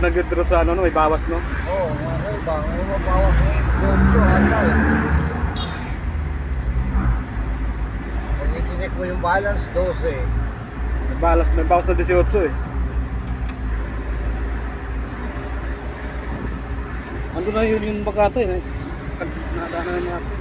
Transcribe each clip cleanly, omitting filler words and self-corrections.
pag nag-withdraw sa ano, no, may bawas, no? Oo, mga iba. May mabawas mo yung 8 ata eh. Pag itinik mo yung balance, 12. May bawas na 18 eh. Ando na yun yung Makati eh. Nadaanan na natin.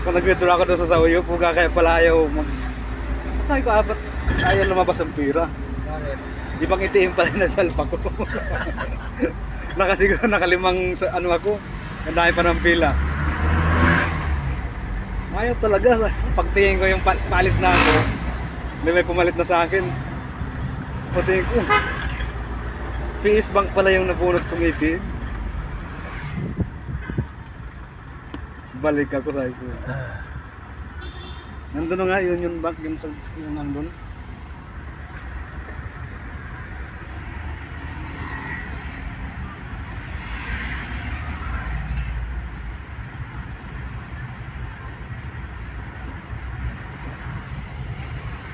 Kung nag-withdraw ako doon sa Sauyo, puga kaya pala ayaw sabi ko, ba't ayaw lumabas ang pira? Bakit? Di bang itiin pala na salpa ko? Nakasiguro nakalimang sa ano ako. Ang dami pa ng pila. Ayaw talaga. Pagtingin ko yung paalis na ako, hindi may pumalit na sa akin. Pagtingin ko, PS Bank pala yung napunot kong itin. Balik ako sa ko. Nandun na nga Union Bank yung nandun.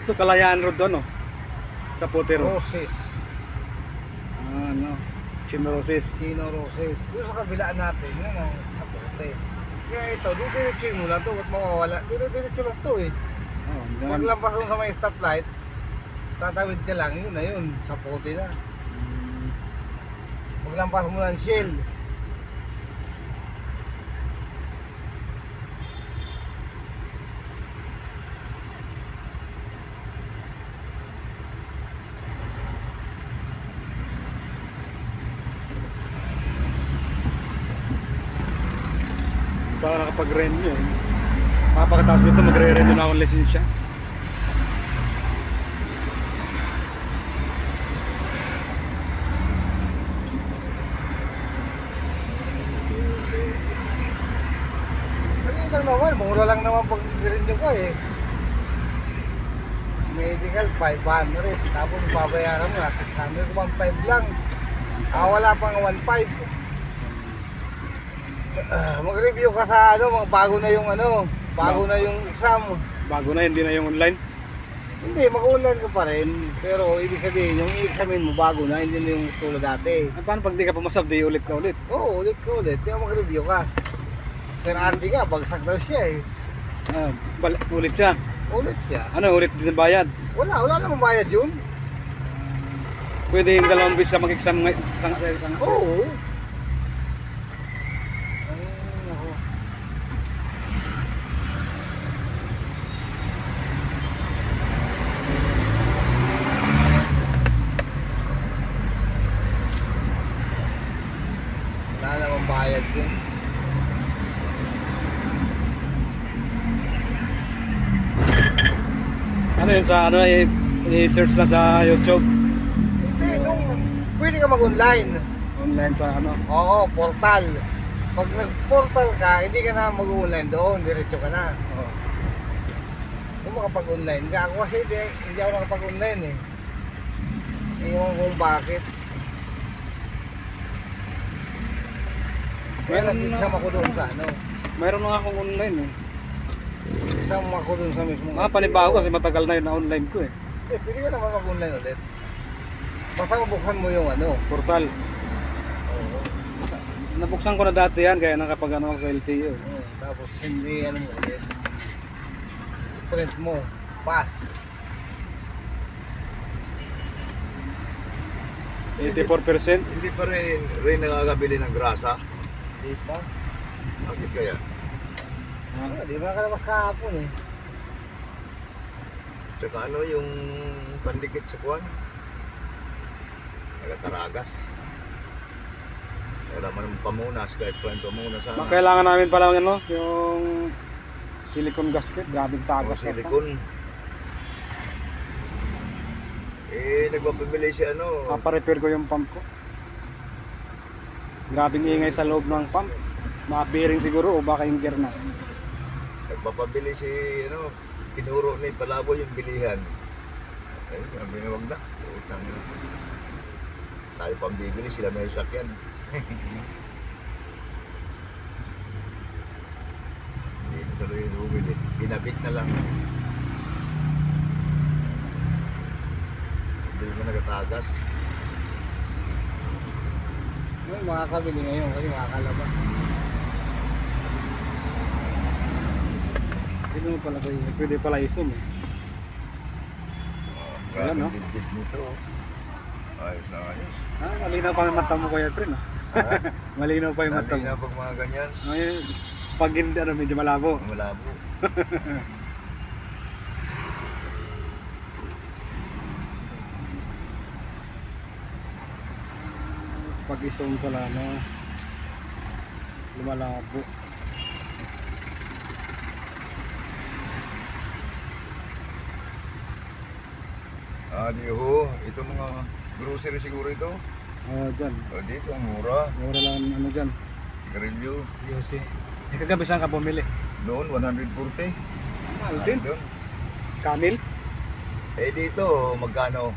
Ito Kalayaan Road doon, no? Sa Potero. Roses. Ano? Chino Roses. Chino Roses. Doon sa kabilaan natin, yun ang sapote. Kaya ito, diretso mo lang ito. Ba't mawawala? Diretso lang ito eh. Oh, Pag lampas mo sa may stoplight, tatawid ka lang, yun na yun. Sapote na. Pag lampas mo ng Shell, baka nakapag-renew eh. Papakatapos dito magre-renew na akong lisensya. lang naman, mura lang naman pag renew ka eh. Medical 500, tapos babayaran mo na 600, 1.5 lang. Wala pang 1.5. Mag-review ka sa ano, bago na yung exam. Bago na, hindi na yung online. Hindi, mag-online ka pa rin. Pero ibig sabihin, yung i-examine mo bago na, hindi na yung tulad dati. Paano pag di ka pumasab, di ulit ka ulit? Oo, ulit ka ulit. Kaya mag-review ka. Sir Andy nga, bagsak daw siya eh. Ulit siya. Ulit siya. Ano, ulit din ang bayad? Wala namang bayad yun. Pwede yung 2 beses ka mag-exam ngayon. Oo. Wala namang bayad yun. Ano yun sa ano, i-search lang sa YouTube. Hindi, pwede ka mag-online. Online sa ano. Oo, portal. Pag nag-portal ka, hindi ka na mag-online doon, diretso ka na. Oh. Kung makapag-online ka, ako kasi hindi ako nakapag-online eh. Ewan kung bakit. Kaya nag-exam ako doon sa ano. Mayroon na akong online eh. Exam ako doon sa mismo. Panibago kasi matagal na yun na online ko eh. Pwede ka naman mag-online ulit. Basta mabuksan mo yung ano. Portal. Oo. Nabuksan ko na dati yan kaya nakapag ano ako sa LTO. Tapos hindi ano mo ulit. Print mo. Pass. 84%. Hindi pa rin nakakabili ng grasa. Di pa? Bakit kaya? Di ba nakalabas kahapon eh. Tsaka ano yung pandikit sa kuwan? Nagataragas. Wala man ng pamunas kahit pa yung pamunas sana. Kailangan namin pala ano, yung silicone gasket, grabing tagas na. Silicone. Nagpapabili si ano. Paparepair ko yung pump ko. Grabing ingay sa loob ng pump. Mga bearing siguro o baka yung gear na. Nagpapabili si ano, tinuro ni Palabo yung bilihan. Ay, sabi na wag na. Utang na. Tayo pang bibili, sila may sakyan. Binabit na lang. Hindi mo nagatagas. Yung makakabili ngayon kasi makakalabas. Hindi mo pala kayo, pwede pala isum eh. Grabe Ayan, no? digit nito. Ayos na ayos. Ah, malinaw pa yung mata mo Kuya Trin ah. Ha? Malinaw pa yung mata Dali mo. na pag mga ganyan. Ngayon, pag hindi ano, medyo malabo. Malabo. Pag isum pala no, lumalabo. Di ho. Ito mga grocery siguro ito. Dyan. Dito, ang mura. Mura lang ano dyan. Sigarilyo. Yosi. Eh, kagabi saan ka bumili? Noon, 140. Mahal din. Doon. Kamil? Dito, magkano?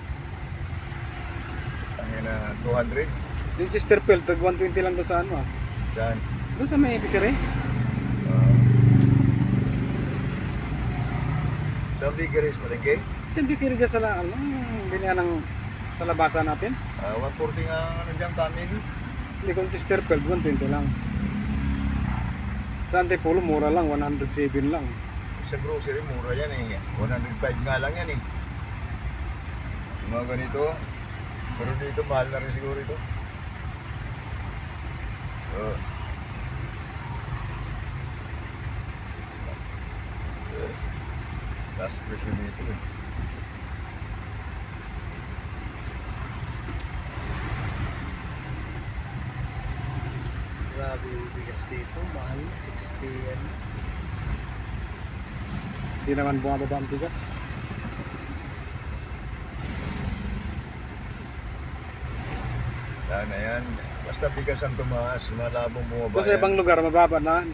Ang na 200. Yung Chesterfield, tag 120 lang doon sa ano ah. Yan. Doon sa may bikere. Sa Bigaris, malengke. Diyan bikere dyan sa ano, binyan ng sa labasan natin. 140 nga ano dyan, Kamil. Hindi kung Chesterfield, 120 lang. Sa Antipolo, mura lang, 107 lang. Sa grocery, mura yan eh. 105 nga lang yan eh. Yung mga ganito. Pero dito, mahal na rin siguro ito. Taas presyo dito eh. Grabe yung bigas dito, mahal, 60 yan. Hindi naman bumababa ang tigas. Sana yan. Basta bigas ang tumaas, malabong bumaba Doon sa ibang lugar, mababa na.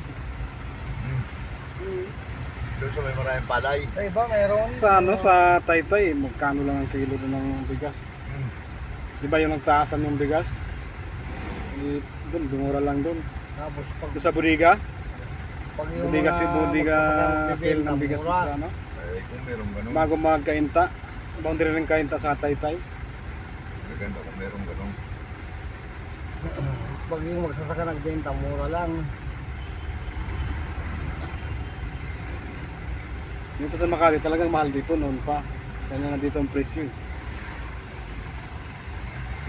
Doon sa may maraming palay. Sa iba meron. Sa ano, sa Taytay, magkano lang ang kilo doon ng bigas. Di ba yung nagtaasan yung bigas? Doon, dumura lang doon. Tapos pag, Doon sa Budiga, pag yung Budiga mga si Budiga magsasaka sale ng nagbebenta, bigas mura. sa ano. Kung meron ganun. Bago magkainta, boundary ng kainta sa Taytay. Maganda kung meron ganun. Pag yung magsasaka nagbenta, mura lang. Dito sa Makati, talagang mahal dito noon pa. Kanya na dito ang presyo eh.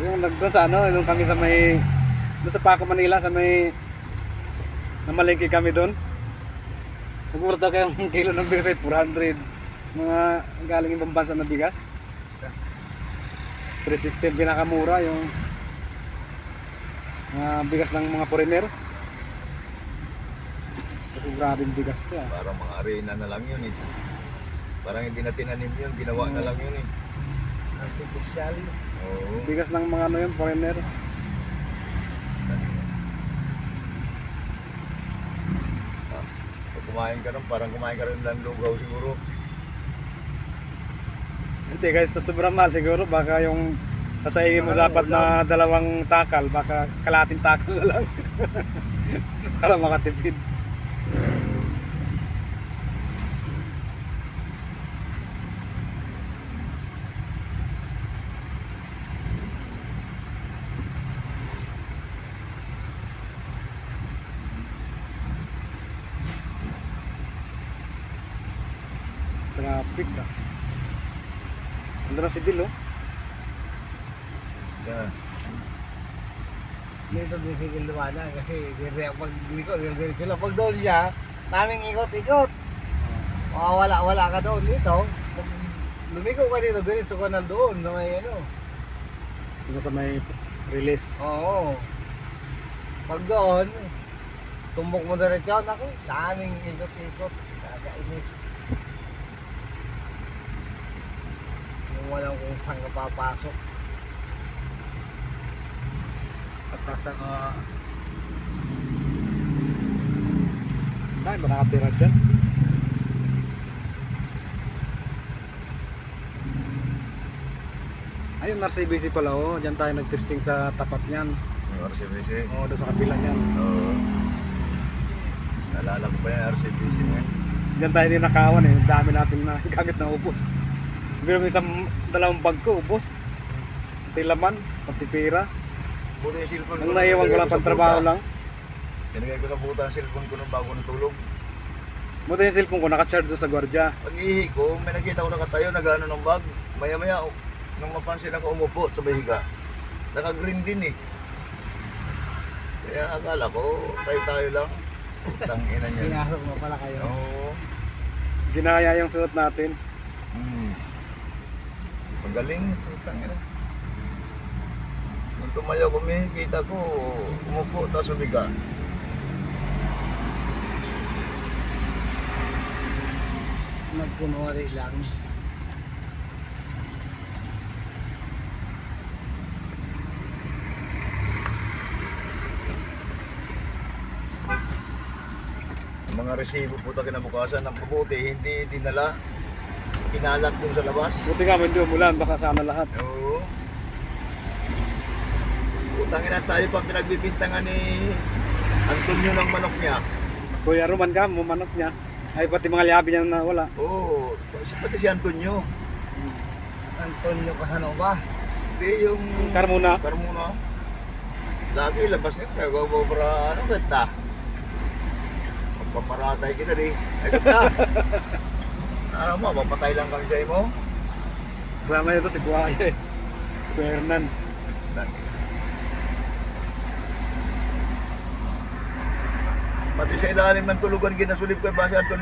Yung nagdoon sa ano, nung kami sa may, doon sa Paco, Manila, sa may, namalengke kami doon. Nagmura daw kayong kilo ng bigas ay 400. Mga galing ibang bansa na bigas. 360 ang pinakamura, yung bigas ng mga foreigner. Kasi grabe yung bigas to ah. Parang mga arena na lang yun eh. Parang hindi na tinanim yun, ginawa na lang yun eh. Artificial. Oo. Bigas ng mga ano yun, foreigner. Pag kumain ka nun, parang kumain ka rin ng lugaw siguro. Hindi, kasi sa sobrang mahal siguro, baka yung sasaingin mo dapat na 2 takal, baka kalating takal na lang. Para makatipid. Traffic ah. Ano na si Dil oh? Yan. Dito din si Gilduana kasi pag dito, dito sila. Pag doon siya, naming ikot-ikot. Wala ka doon dito. Pag lumiko ka dito, dito ka na doon. Na may ano. Dito sa may release. Oo. Pag doon, tumbok mo diretso, naku, daming ikot-ikot. Kakainis. Yung walang kung saan ka papasok. At ay, ba nakatira dyan? Ayun, RCBC pala oh. Diyan tayo nag-testing sa tapat niyan. Yung RCBC. Oo, doon sa kabila niyan. Oo. Naalala ko pa yung RCBC nga. Diyan tayo din nakawan eh. Ang dami natin na gamit na ubos. Pero may isang dalawang bag ko ubos. Pati laman, pati pera. Buti yung cellphone Ang naiwan ko lang nilagay pang trabaho sa buta. lang. Nilagay ko sa buta ang cellphone ko nung bago natulog. Buti yung cellphone ko naka-charge doon sa gwardiya. Pag ihi ko, may nakita ko nakatayo, nag-ano ng bag. Maya-maya, nung mapansin ako umupo sa bahiga, naka-green din eh. Kaya akala ko, tayo-tayo lang. Tangina niya. Pinasok mo pala kayo. Oo. Ginaya yung suot natin. Magaling. Tangina. Nung tumayo ko, kita ko, umupo, tapos umiga. Nagkunwari lang. Ang mga resibo po tayo kinabukasan ng mabuti, hindi dinala, kinalat dun sa labas. Buti nga hindi umulan, baka sana lahat. Oo. Utangin na tayo pa pinagbibintangan ni Antonio ng manok niya. Kuya Roman ka, manok niya. Ay pati mga liabi niya na wala. Oo, pati si Antonio. Antonio Casanova. Hindi yung Carmona. Carmona. Lagi labas niya, kagawa para ano ganda. Magpaparatay kita di. Ay ganda. Ano mo, mapatay lang kami sa imo. Kasama nito si Buhaya eh. Kuya Hernan. Pati sa ilalim ng tulugan ginasulip ko ba si Antonio?